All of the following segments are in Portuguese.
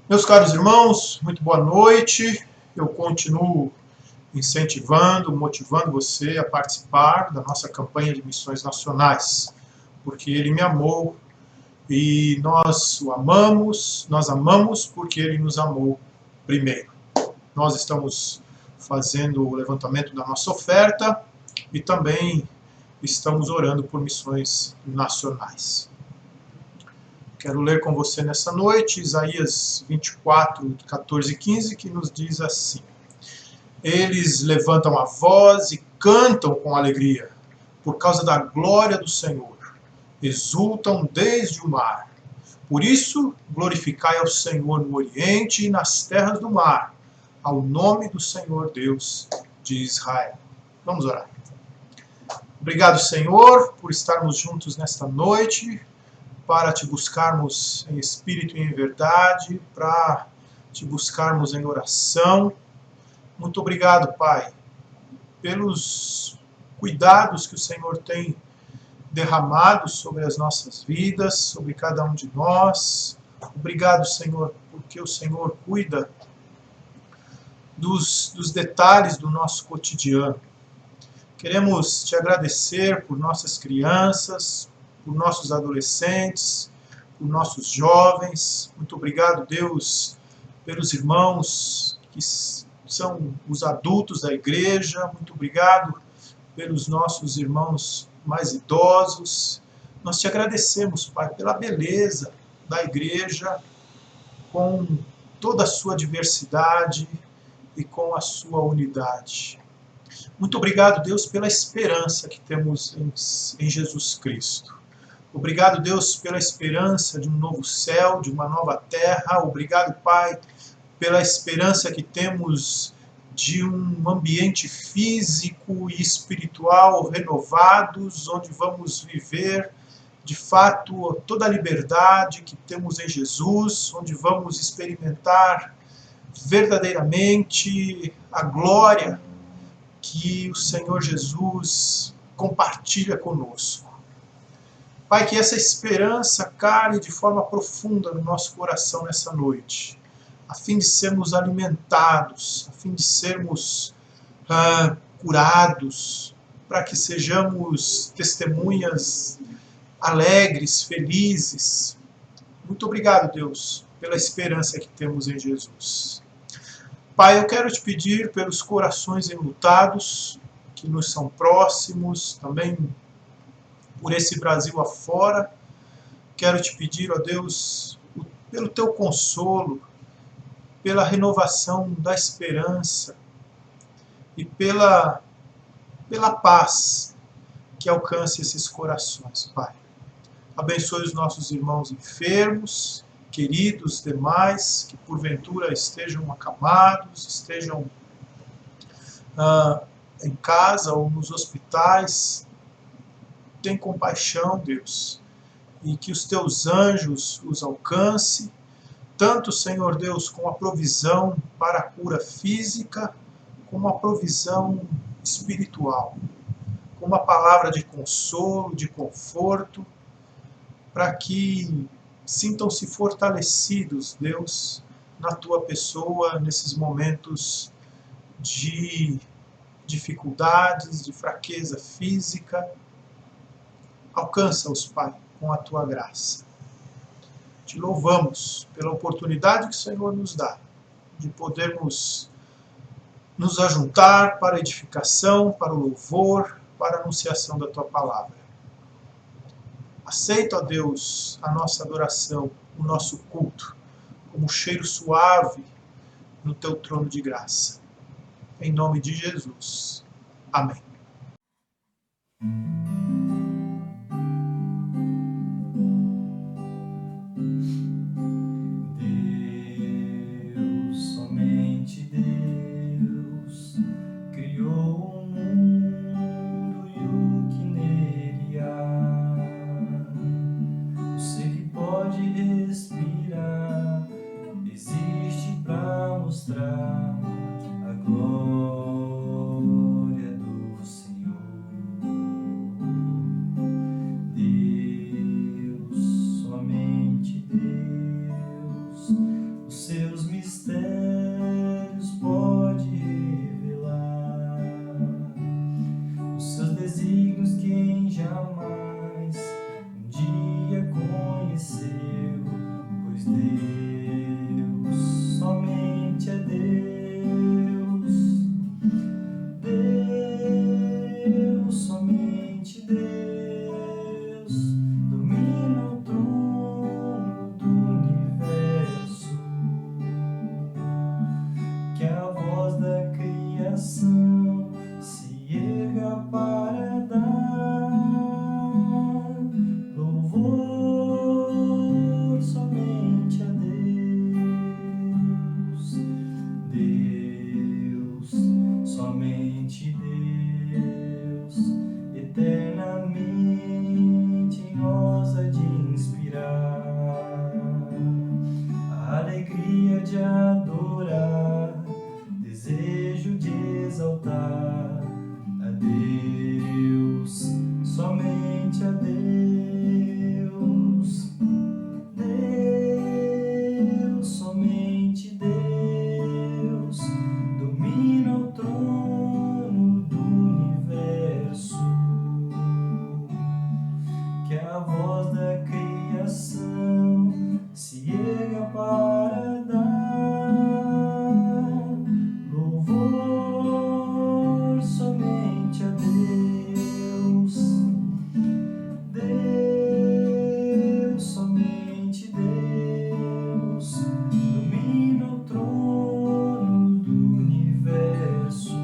Meus caros irmãos, muito boa noite. Eu continuo incentivando, motivando você a participar da nossa campanha de missões nacionais, porque Ele me amou e nós o amamos, nós amamos porque Ele nos amou primeiro. Nós estamos fazendo o levantamento da nossa oferta e também estamos orando por missões nacionais. Quero ler com você nessa noite Isaías 24, 14 e 15, que nos diz assim: Eles levantam a voz e cantam com alegria, por causa da glória do Senhor. Exultam desde o mar. Por isso, glorificai ao Senhor no Oriente e nas terras do mar, ao nome do Senhor Deus de Israel. Vamos orar. Obrigado, Senhor, por estarmos juntos nesta noite, para te buscarmos em espírito e em verdade, para te buscarmos em oração. Muito obrigado, Pai, pelos cuidados que o Senhor tem derramado sobre as nossas vidas, sobre cada um de nós. Obrigado, Senhor, porque o Senhor cuida dos detalhes do nosso cotidiano. Queremos te agradecer por nossas crianças, por nossos adolescentes, por nossos jovens. Muito obrigado, Deus, pelos irmãos que são os adultos da igreja. Muito obrigado pelos nossos irmãos mais idosos. Nós te agradecemos, Pai, pela beleza da igreja, com toda a sua diversidade e com a sua unidade. Muito obrigado, Deus, pela esperança que temos em Jesus Cristo. Obrigado, Deus, pela esperança de um novo céu, de uma nova terra. Obrigado, Pai, pela esperança que temos de um ambiente físico e espiritual renovados, onde vamos viver, de fato, toda a liberdade que temos em Jesus, onde vamos experimentar verdadeiramente a glória que o Senhor Jesus compartilha conosco. Pai, que essa esperança cale de forma profunda no nosso coração nessa noite, a fim de sermos alimentados, a fim de sermos curados, para que sejamos testemunhas alegres, felizes. Muito obrigado, Deus, pela esperança que temos em Jesus. Pai, eu quero te pedir pelos corações enlutados, que nos são próximos, também por esse Brasil afora. Quero te pedir, ó Deus, pelo teu consolo, pela renovação da esperança e pela paz que alcance esses corações, Pai. Abençoe os nossos irmãos enfermos, queridos demais, que porventura estejam acamados, estejam em casa ou nos hospitais. Tem compaixão, Deus, e que os teus anjos os alcance, tanto, Senhor Deus, com a provisão para a cura física, como a provisão espiritual, com uma palavra de consolo, de conforto, para que sintam-se fortalecidos, Deus, na tua pessoa, nesses momentos de dificuldades, de fraqueza física. Alcança-os, Pai, com a tua graça. Te louvamos pela oportunidade que o Senhor nos dá de podermos nos ajuntar para a edificação, para o louvor, para a anunciação da tua palavra. Aceita, ó Deus, a nossa adoração, o nosso culto, como um cheiro suave no teu trono de graça. Em nome de Jesus. Amém. Deus, somente Deus, criou o mundo e o que nele há. O ser que pode respirar existe para mostrar a glória do Senhor. Deus, somente Deus, o seu Deus, somente é Deus. Deus, somente Deus, domina o trono do universo. Que a voz da criação se erga para dar louvor somente a Deus. Deus, somente Deus, eternamente enhosa de inspirar a alegria de adorar, desejo de exaltar a Deus, somente a Deus. Deus, somente Deus, domina o trono do universo. Que a voz da criação se erga para dar louvor somente a Deus. Deus, somente Deus, domina o trono do universo.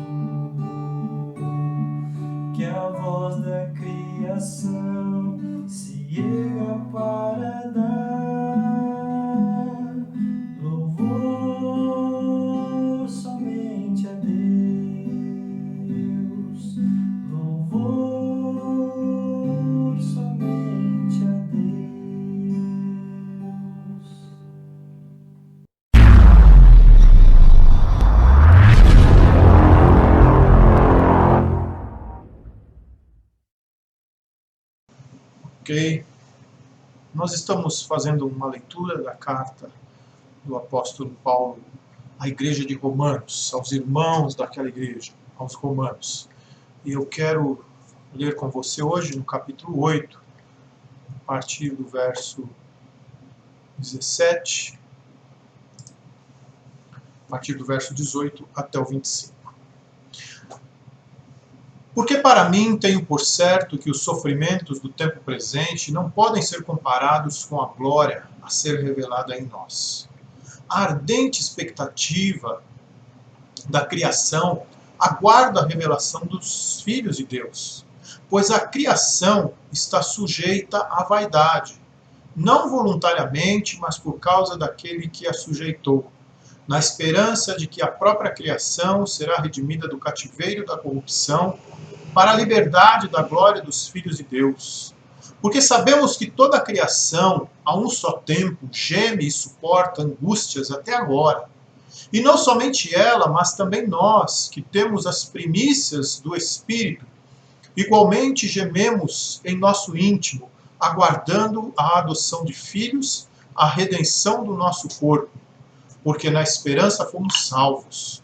Que a voz da criação se erga para dar louvor somente a Deus. Louvor somente a Deus. Ok? Nós estamos fazendo uma leitura da carta do apóstolo Paulo à igreja de Romanos, aos irmãos daquela igreja, aos romanos. E eu quero ler com você hoje no capítulo 8, a partir do verso 17, a partir do verso 18 até o 25. Porque para mim tenho por certo que os sofrimentos do tempo presente não podem ser comparados com a glória a ser revelada em nós. A ardente expectativa da criação aguarda a revelação dos filhos de Deus, pois a criação está sujeita à vaidade, não voluntariamente, mas por causa daquele que a sujeitou, na esperança de que a própria criação será redimida do cativeiro da corrupção para a liberdade da glória dos filhos de Deus. Porque sabemos que toda a criação, a um só tempo, geme e suporta angústias até agora. E não somente ela, mas também nós, que temos as primícias do Espírito, igualmente gememos em nosso íntimo, aguardando a adoção de filhos, a redenção do nosso corpo, porque na esperança fomos salvos.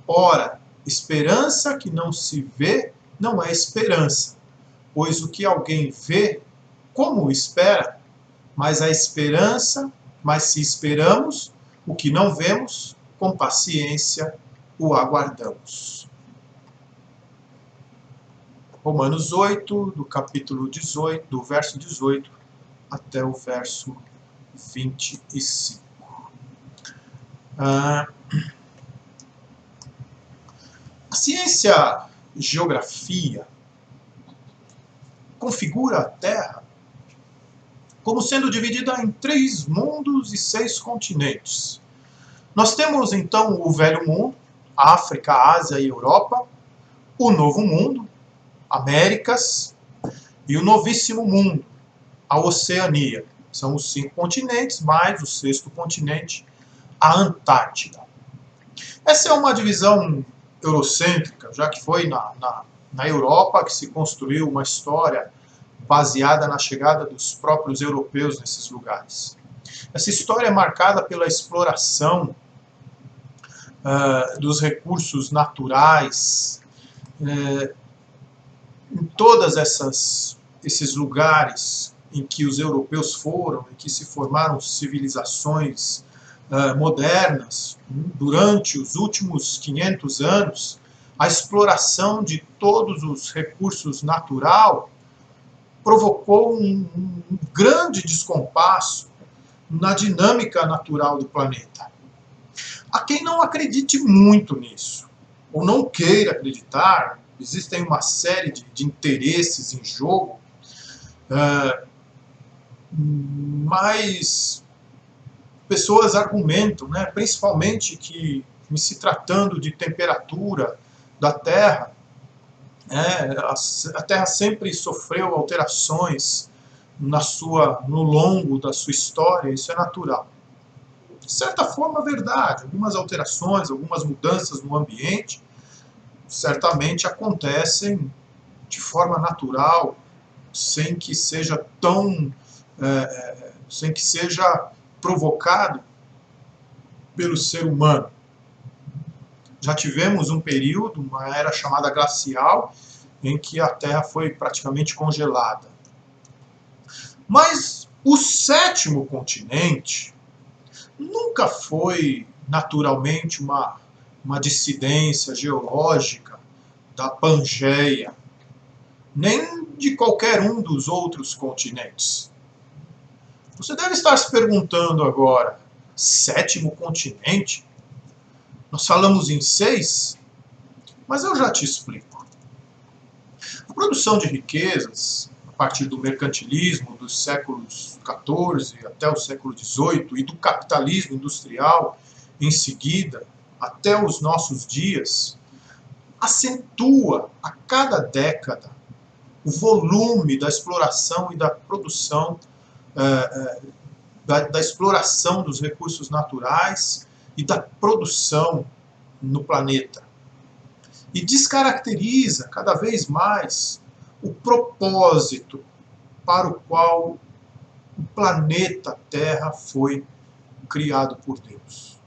Ora, esperança que não se vê não é esperança, pois o que alguém vê, como o espera? Mas se esperamos o que não vemos, com paciência o aguardamos. Romanos 8, do capítulo 18, do verso 18 até o verso 25. A ciência geografia configura a Terra como sendo dividida em 3 mundos e 6 continentes. Nós temos então o Velho Mundo, África, Ásia e Europa, o Novo Mundo, Américas, e o Novíssimo Mundo, a Oceania. São os 5 continentes, mais o 6º continente, a Antártida. Essa é uma divisão eurocêntrica, já que foi na Europa que se construiu uma história baseada na chegada dos próprios europeus nesses lugares. Essa história é marcada pela exploração dos recursos naturais em todos esses lugares em que os europeus foram, em que se formaram civilizações modernas, durante os últimos 500 anos, a exploração de todos os recursos naturais provocou um grande descompasso na dinâmica natural do planeta. Há quem não acredite muito nisso, ou não queira acreditar, existem uma série de interesses em jogo, mas pessoas argumentam, né, principalmente que, em se tratando de temperatura da Terra, a Terra sempre sofreu alterações no longo da sua história, isso é natural. De certa forma, é verdade, algumas alterações, algumas mudanças no ambiente, certamente acontecem de forma natural, sem que seja sem que seja provocado pelo ser humano. Já tivemos um período, uma era chamada glacial, em que a Terra foi praticamente congelada. Mas o sétimo continente nunca foi naturalmente uma dissidência geológica da Pangeia, nem de qualquer um dos outros continentes. Você deve estar se perguntando agora, sétimo continente? Nós falamos em 6, mas eu já te explico. A produção de riquezas, a partir do mercantilismo dos séculos XIV até o século XVIII e do capitalismo industrial em seguida, até os nossos dias, acentua a cada década o volume da exploração e da produção, da exploração dos recursos naturais e da produção no planeta. E descaracteriza cada vez mais o propósito para o qual o planeta Terra foi criado por Deus.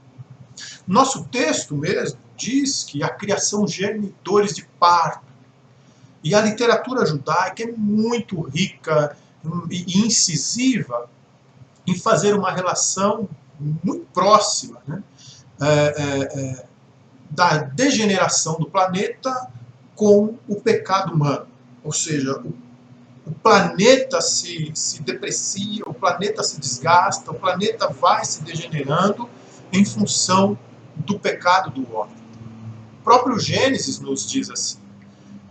Nosso texto mesmo diz que a criação geme dores de parto. E a literatura judaica é muito rica e incisiva em fazer uma relação muito próxima, né, da degeneração do planeta com o pecado humano. Ou seja, o planeta se deprecia, o planeta se desgasta, o planeta vai se degenerando em função do pecado do homem. O próprio Gênesis nos diz assim: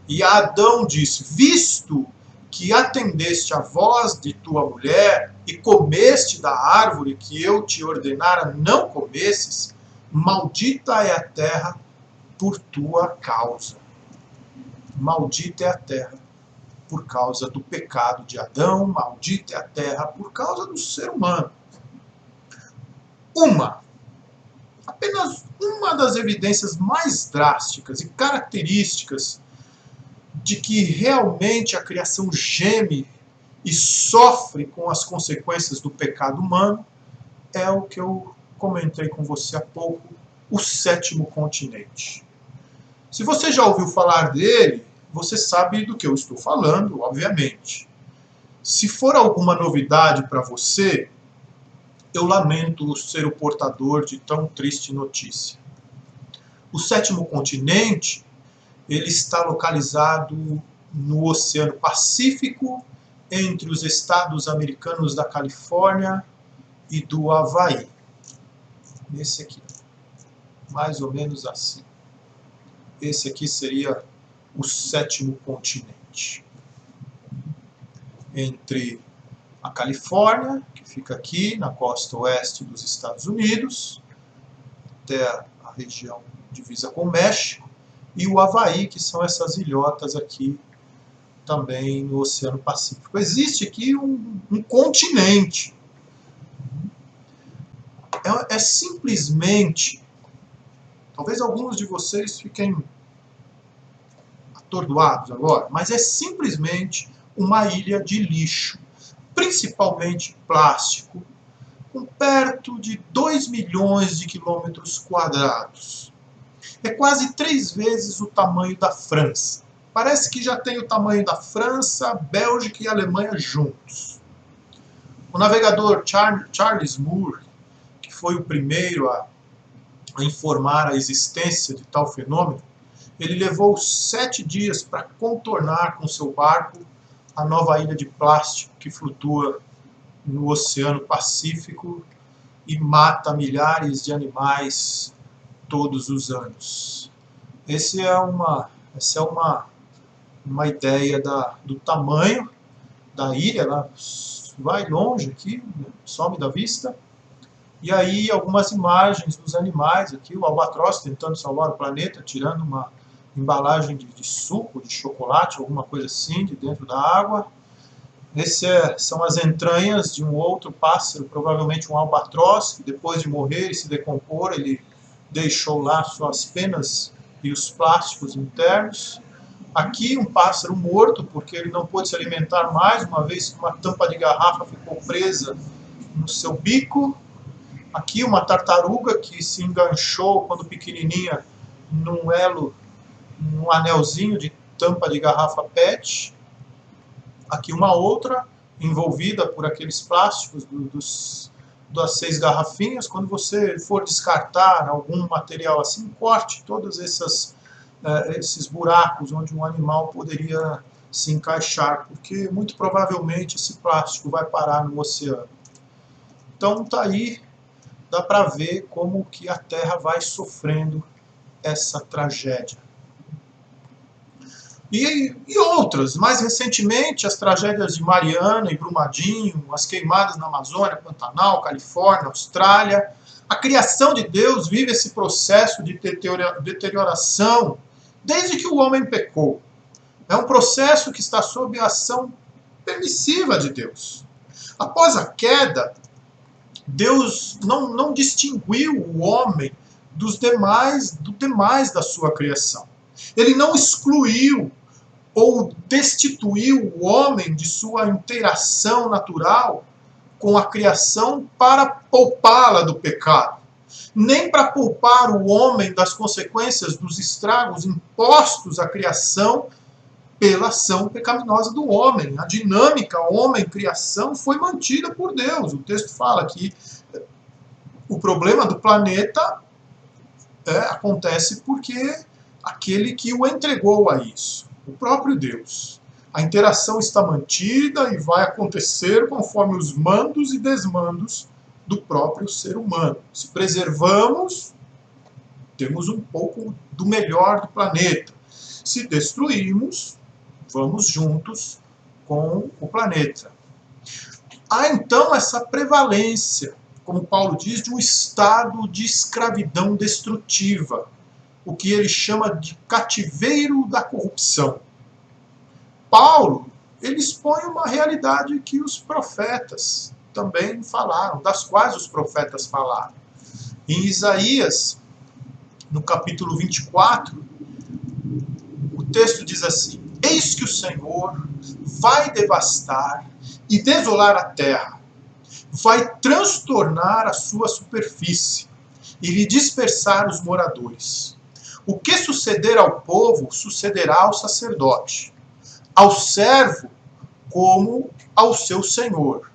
e Adão disse, visto que atendeste à voz de tua mulher e comeste da árvore que eu te ordenara não comesses, maldita é a terra por tua causa. Maldita é a terra por causa do pecado de Adão, maldita é a terra por causa do ser humano. Apenas uma das evidências mais drásticas e características de que realmente a criação geme e sofre com as consequências do pecado humano é o que eu comentei com você há pouco, o sétimo continente. Se você já ouviu falar dele, você sabe do que eu estou falando, obviamente. Se for alguma novidade para você, eu lamento ser o portador de tão triste notícia. O sétimo continente, ele está localizado no Oceano Pacífico, entre os estados americanos da Califórnia e do Havaí. Esse aqui, mais ou menos assim. Esse aqui seria o sétimo continente. Entre a Califórnia, que fica aqui na costa oeste dos Estados Unidos, até a região divisa com o México, e o Havaí, que são essas ilhotas aqui, também no Oceano Pacífico. Existe aqui um continente. É simplesmente, talvez alguns de vocês fiquem atordoados agora, mas é simplesmente uma ilha de lixo, principalmente plástico, com perto de 2 milhões de quilômetros quadrados. É quase 3 vezes o tamanho da França. Parece que já tem o tamanho da França, Bélgica e Alemanha juntos. O navegador Charles Moore, que foi o primeiro a informar a existência de tal fenômeno, ele levou 7 dias para contornar com seu barco a nova ilha de plástico que flutua no Oceano Pacífico e mata milhares de animais todos os anos. Essa é uma ideia do tamanho da ilha. Ela vai longe aqui, some da vista. E aí algumas imagens dos animais aqui, o albatroz tentando salvar o planeta, tirando uma embalagem de suco, de chocolate, alguma coisa assim, de dentro da água. São as entranhas de um outro pássaro, provavelmente um albatroz, que depois de morrer e se decompor, ele deixou lá suas penas e os plásticos internos. Aqui um pássaro morto, porque ele não pôde se alimentar mais, uma vez que uma tampa de garrafa ficou presa no seu bico. Aqui uma tartaruga que se enganchou quando pequenininha num anelzinho de tampa de garrafa PET. Aqui uma outra envolvida por aqueles plásticos das 6 garrafinhas. Quando você for descartar algum material assim, corte todos esses buracos onde um animal poderia se encaixar, porque muito provavelmente esse plástico vai parar no oceano. Então tá aí, dá para ver como que a Terra vai sofrendo essa tragédia. E outras, mais recentemente, as tragédias de Mariana e Brumadinho, as queimadas na Amazônia, Pantanal, Califórnia, Austrália. A criação de Deus vive esse processo de deterioração desde que o homem pecou. É um processo que está sob a ação permissiva de Deus. Após a queda, Deus não distinguiu o homem do demais da sua criação. Ele não excluiu ou destituiu o homem de sua interação natural com a criação para poupá-la do pecado, nem para poupar o homem das consequências dos estragos impostos à criação pela ação pecaminosa do homem. A dinâmica homem-criação foi mantida por Deus. O texto fala que o problema do planeta acontece porque aquele que o entregou a isso, o próprio Deus. A interação está mantida e vai acontecer conforme os mandos e desmandos do próprio ser humano. Se preservamos, temos um pouco do melhor do planeta. Se destruirmos, vamos juntos com o planeta. Há então essa prevalência, como Paulo diz, de um estado de escravidão destrutiva, o que ele chama de cativeiro da corrupção. Paulo, ele expõe uma realidade que os profetas também falaram, das quais os profetas falaram. Em Isaías, no capítulo 24, o texto diz assim: Eis que o Senhor vai devastar e desolar a terra, vai transtornar a sua superfície e lhe dispersar os moradores. O que suceder ao povo, sucederá ao sacerdote, ao servo como ao seu senhor,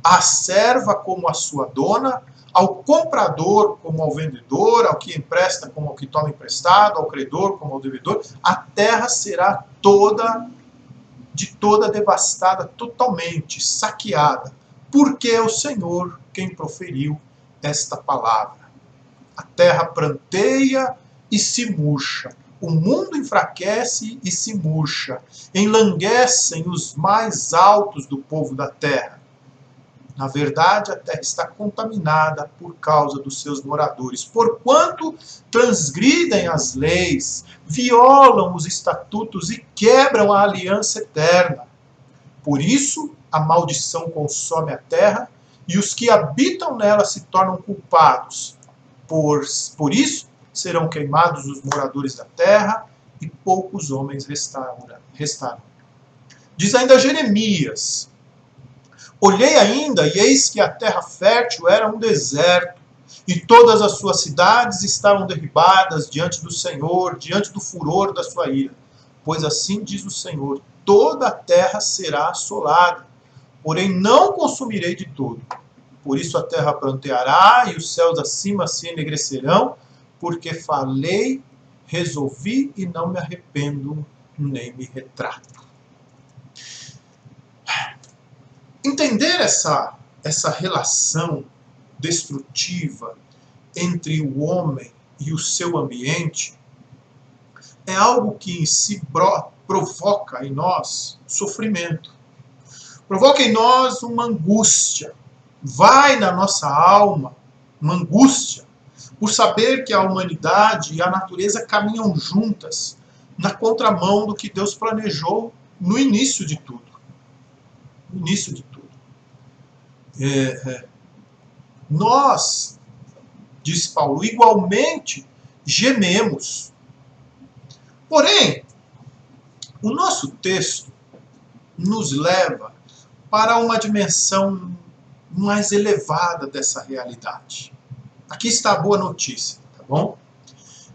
à serva como à sua dona, ao comprador como ao vendedor, ao que empresta como ao que toma emprestado, ao credor como ao devedor. A terra será toda devastada, totalmente saqueada, porque é o Senhor quem proferiu esta palavra. A terra pranteia e se murcha. O mundo enfraquece e se murcha. Enlanguecem os mais altos do povo da terra. Na verdade, a terra está contaminada por causa dos seus moradores, porquanto transgridem as leis, violam os estatutos e quebram a aliança eterna. Por isso, a maldição consome a terra e os que habitam nela se tornam culpados. Por isso, serão queimados os moradores da terra e poucos homens restaram. Diz ainda Jeremias: Olhei ainda, e eis que a terra fértil era um deserto, e todas as suas cidades estavam derribadas diante do Senhor, diante do furor da sua ira. Pois assim diz o Senhor: toda a terra será assolada, porém não consumirei de todo. Por isso a terra pranteará e os céus acima se enegrecerão, porque falei, resolvi e não me arrependo, nem me retrato. Entender essa relação destrutiva entre o homem e o seu ambiente é algo que em si provoca em nós sofrimento. Provoca em nós uma angústia. Vai na nossa alma uma angústia por saber que a humanidade e a natureza caminham juntas na contramão do que Deus planejou no início de tudo. No início de tudo. Nós, diz Paulo, igualmente gememos. Porém, o nosso texto nos leva para uma dimensão mais elevada dessa realidade. Aqui está a boa notícia, tá bom?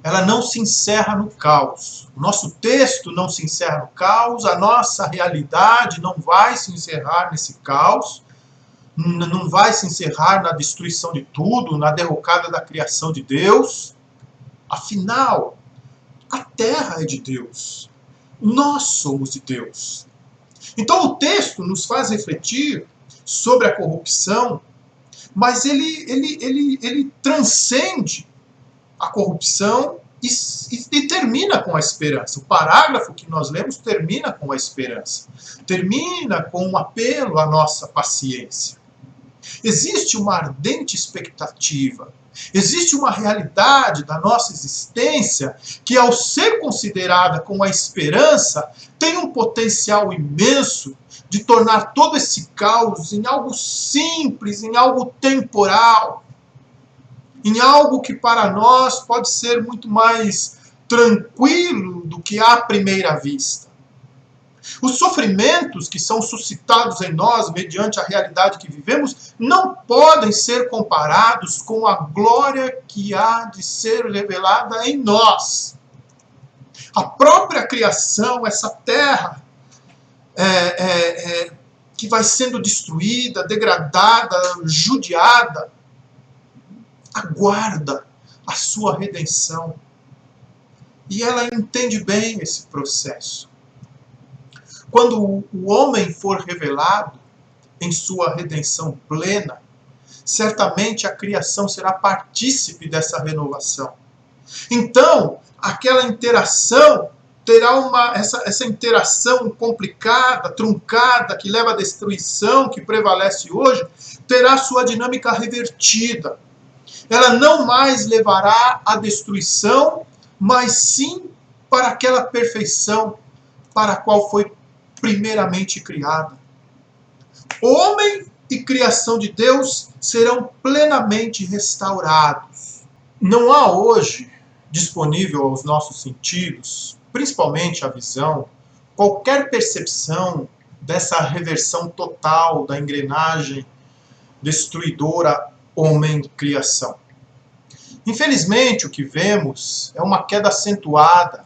Ela não se encerra no caos. O nosso texto não se encerra no caos, a nossa realidade não vai se encerrar nesse caos, não vai se encerrar na destruição de tudo, na derrocada da criação de Deus. Afinal, a terra é de Deus. Nós somos de Deus. Então o texto nos faz refletir sobre a corrupção, mas ele transcende a corrupção e termina com a esperança. O parágrafo que nós lemos termina com a esperança. Termina com um apelo à nossa paciência. Existe uma ardente expectativa. Existe uma realidade da nossa existência que, ao ser considerada com a esperança, tem um potencial imenso de tornar todo esse caos em algo simples, em algo temporal, em algo que para nós pode ser muito mais tranquilo do que à primeira vista. Os sofrimentos que são suscitados em nós mediante a realidade que vivemos não podem ser comparados com a glória que há de ser revelada em nós. A própria criação, essa terra que vai sendo destruída, degradada, judiada, aguarda a sua redenção. E ela entende bem esse processo. Quando o homem for revelado em sua redenção plena, certamente a criação será partícipe dessa renovação. Então, aquela interação terá essa interação complicada, truncada, que leva à destruição, que prevalece hoje, terá sua dinâmica revertida. Ela não mais levará à destruição, mas sim para aquela perfeição para a qual foi primeiramente criada. Homem e criação de Deus serão plenamente restaurados. Não há hoje disponível aos nossos sentidos, principalmente a visão, qualquer percepção dessa reversão total da engrenagem destruidora homem-criação. Infelizmente, o que vemos é uma queda acentuada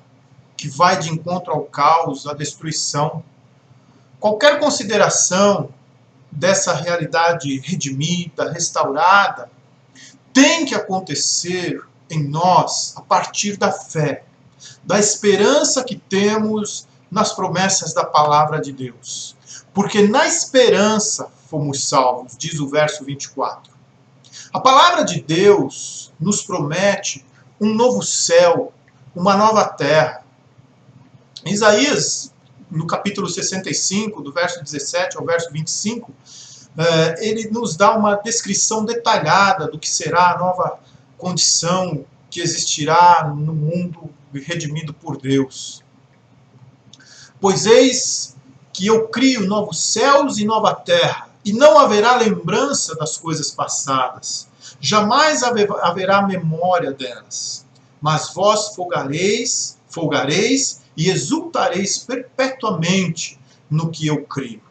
que vai de encontro ao caos, à destruição. Qualquer consideração dessa realidade redimida, restaurada, tem que acontecer em nós a partir da fé, da esperança que temos nas promessas da palavra de Deus. Porque na esperança fomos salvos, diz o verso 24. A palavra de Deus nos promete um novo céu, uma nova terra. Isaías, no capítulo 65, do verso 17 ao verso 25, ele nos dá uma descrição detalhada do que será a nova condição que existirá no mundo redimido por Deus. Pois eis que eu crio novos céus e nova terra, e não haverá lembrança das coisas passadas, jamais haverá memória delas. Mas vós folgareis e exultareis perpetuamente no que eu crio.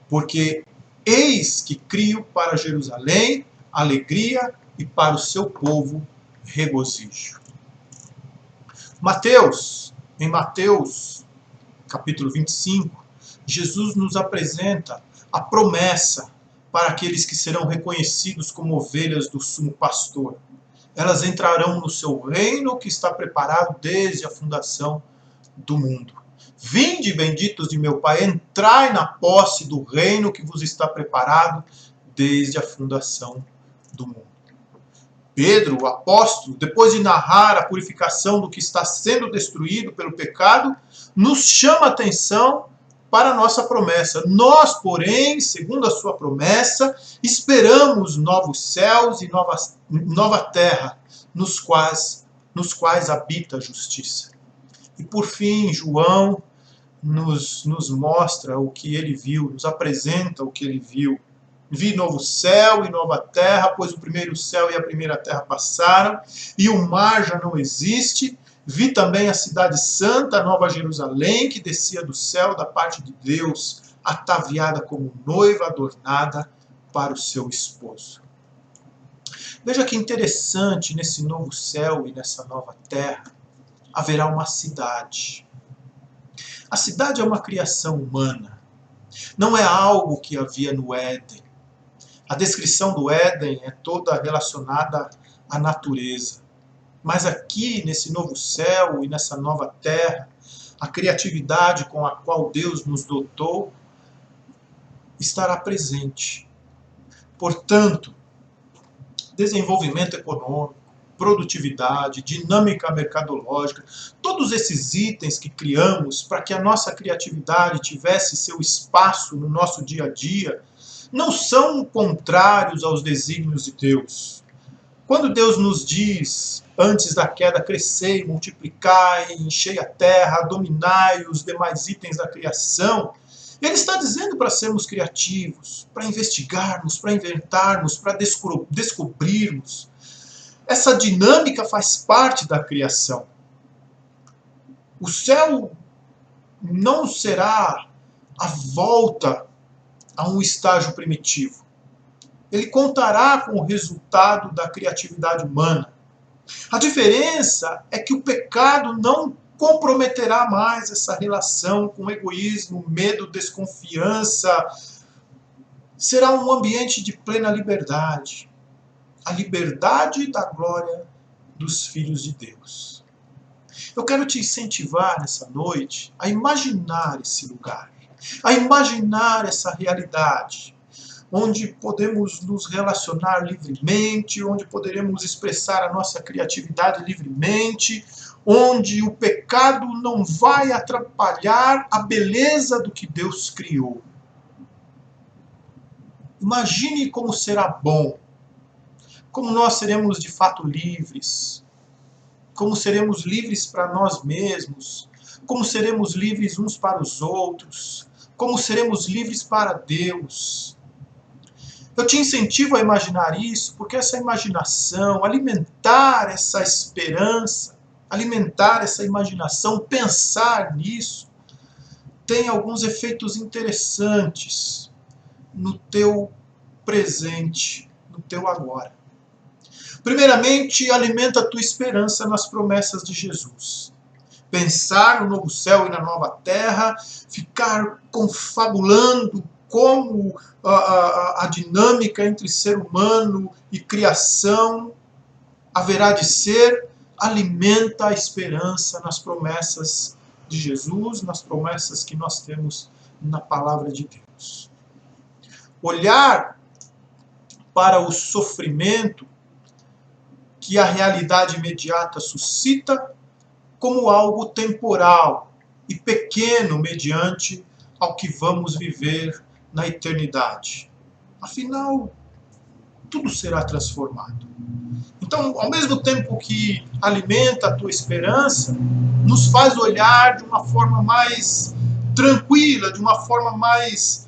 Porque eis que crio para Jerusalém alegria e para o seu povo regozijo. Em Mateus, capítulo 25, Jesus nos apresenta a promessa para aqueles que serão reconhecidos como ovelhas do sumo pastor. Elas entrarão no seu reino que está preparado desde a fundação do mundo. Vinde, benditos de meu Pai, entrai na posse do reino que vos está preparado desde a fundação do mundo. Pedro, o apóstolo, depois de narrar a purificação do que está sendo destruído pelo pecado, nos chama a atenção para a nossa promessa. Nós, porém, segundo a sua promessa, esperamos novos céus e nova terra, nos quais habita a justiça. E por fim, João nos mostra o que ele viu, nos apresenta o que ele viu. Vi novo céu e nova terra, pois o primeiro céu e a primeira terra passaram, e o mar já não existe. Vi também a cidade santa, a nova Jerusalém, que descia do céu da parte de Deus, ataviada como noiva adornada para o seu esposo. Veja que interessante, nesse novo céu e nessa nova terra, haverá uma cidade. A cidade é uma criação humana, não é algo que havia no Éden. A descrição do Éden é toda relacionada à natureza. Mas aqui, nesse novo céu e nessa nova terra, a criatividade com a qual Deus nos dotou estará presente. Portanto, desenvolvimento econômico, produtividade, dinâmica mercadológica, todos esses itens que criamos para que a nossa criatividade tivesse seu espaço no nosso dia a dia, não são contrários aos desígnios de Deus. Quando Deus nos diz, antes da queda, crescei, multiplicai, enchei a terra, dominai os demais itens da criação, Ele está dizendo para sermos criativos, para investigarmos, para inventarmos, para descobrirmos. Essa dinâmica faz parte da criação. O céu não será a volta a um estágio primitivo. Ele contará com o resultado da criatividade humana. A diferença é que o pecado não comprometerá mais essa relação com egoísmo, medo, desconfiança. Será um ambiente de plena liberdade. A liberdade da glória dos filhos de Deus. Eu quero te incentivar nessa noite a imaginar esse lugar, a imaginar essa realidade, onde podemos nos relacionar livremente, onde poderemos expressar a nossa criatividade livremente, onde o pecado não vai atrapalhar a beleza do que Deus criou. Imagine como será bom, como nós seremos de fato livres, como seremos livres para nós mesmos, como seremos livres uns para os outros, como seremos livres para Deus. Eu te incentivo a imaginar isso, porque essa imaginação, alimentar essa esperança, alimentar essa imaginação, pensar nisso, tem alguns efeitos interessantes no teu presente, no teu agora. Primeiramente, alimenta a tua esperança nas promessas de Jesus. Pensar no novo céu e na nova terra, ficar confabulando como a dinâmica entre ser humano e criação haverá de ser, alimenta a esperança nas promessas de Jesus, nas promessas que nós temos na palavra de Deus. Olhar para o sofrimento que a realidade imediata suscita como algo temporal e pequeno mediante ao que vamos viver na eternidade. Afinal, tudo será transformado. Então, ao mesmo tempo que alimenta a tua esperança, nos faz olhar de uma forma mais tranquila, de uma forma mais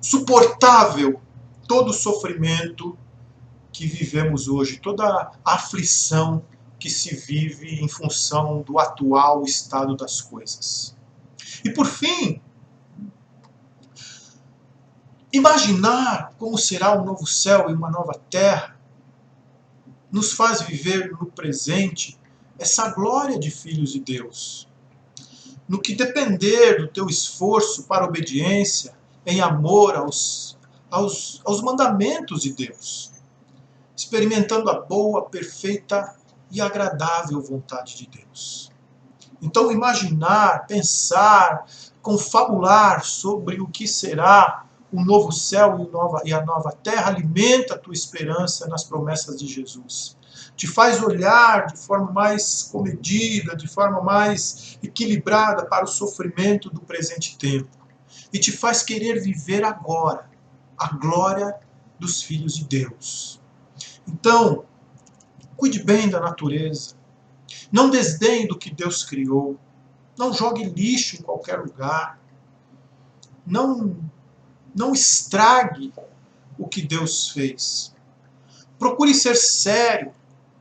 suportável todo o sofrimento que vivemos hoje, toda a aflição que se vive em função do atual estado das coisas. E por fim, imaginar como será um novo céu e uma nova terra nos faz viver no presente essa glória de filhos de Deus. No que depender do teu esforço para a obediência, em amor aos mandamentos de Deus, experimentando a boa, perfeita e agradável vontade de Deus. Então, imaginar, pensar, confabular sobre o que será o novo céu e a nova terra alimenta a tua esperança nas promessas de Jesus. Te faz olhar de forma mais comedida, de forma mais equilibrada para o sofrimento do presente tempo. E te faz querer viver agora a glória dos filhos de Deus. Então, cuide bem da natureza. Não desdenhe do que Deus criou. Não jogue lixo em qualquer lugar. Não estrague o que Deus fez. Procure ser sério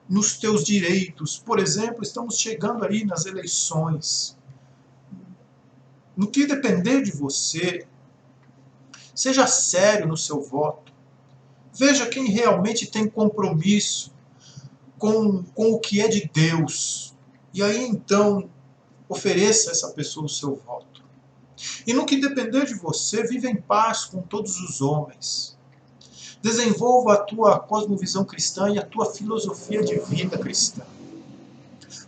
nos teus direitos. Por exemplo, estamos chegando aí nas eleições. No que depender de você, seja sério no seu voto. Veja quem realmente tem compromisso com o que é de Deus. E aí então, ofereça a essa pessoa o seu voto. E no que depender de você, viva em paz com todos os homens. Desenvolva a tua cosmovisão cristã e a tua filosofia de vida cristã.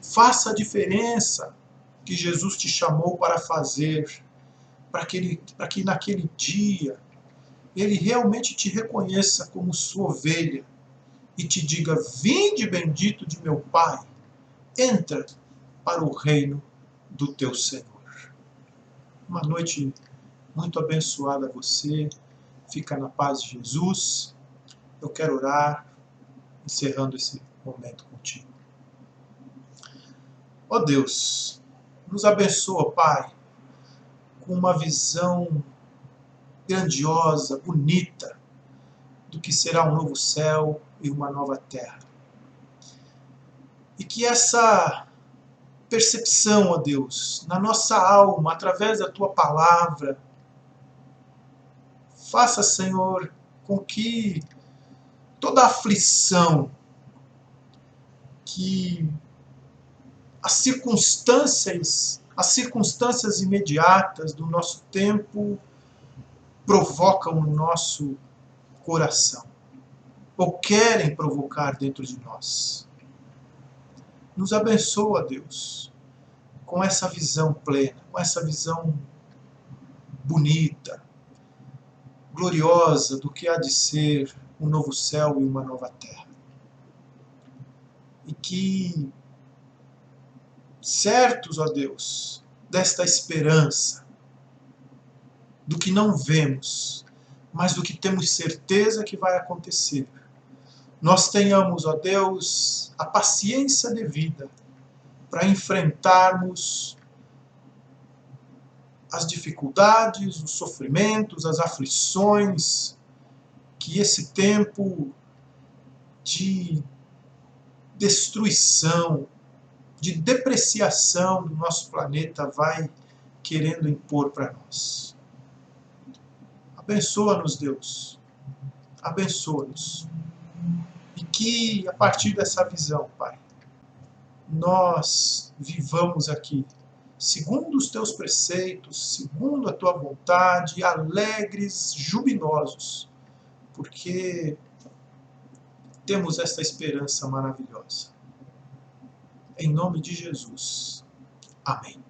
Faça a diferença que Jesus te chamou para fazer, para que naquele dia ele realmente te reconheça como sua ovelha e te diga: vinde bendito de meu Pai, entra para o reino do teu Senhor. Uma noite muito abençoada a você. Fica na paz de Jesus. Eu quero orar, encerrando esse momento contigo. Ó Deus, nos abençoa, Pai, com uma visão grandiosa, bonita, do que será um novo céu e uma nova terra. E que essa percepção, ó Deus, na nossa alma, através da Tua palavra, faça, Senhor, com que toda a aflição, que as circunstâncias imediatas do nosso tempo provocam no nosso coração, ou querem provocar dentro de nós. Nos abençoa, Deus, com essa visão plena, com essa visão bonita, gloriosa do que há de ser um novo céu e uma nova terra. E que, certos, ó Deus, desta esperança, do que não vemos, mas do que temos certeza que vai acontecer, nós tenhamos, ó Deus, a paciência devida para enfrentarmos as dificuldades, os sofrimentos, as aflições que esse tempo de destruição, de depreciação do nosso planeta vai querendo impor para nós. Abençoa-nos, Deus. Abençoa-nos. E que, a partir dessa visão, Pai, nós vivamos aqui, segundo os Teus preceitos, segundo a Tua vontade, alegres, jubilosos, porque temos esta esperança maravilhosa. Em nome de Jesus. Amém.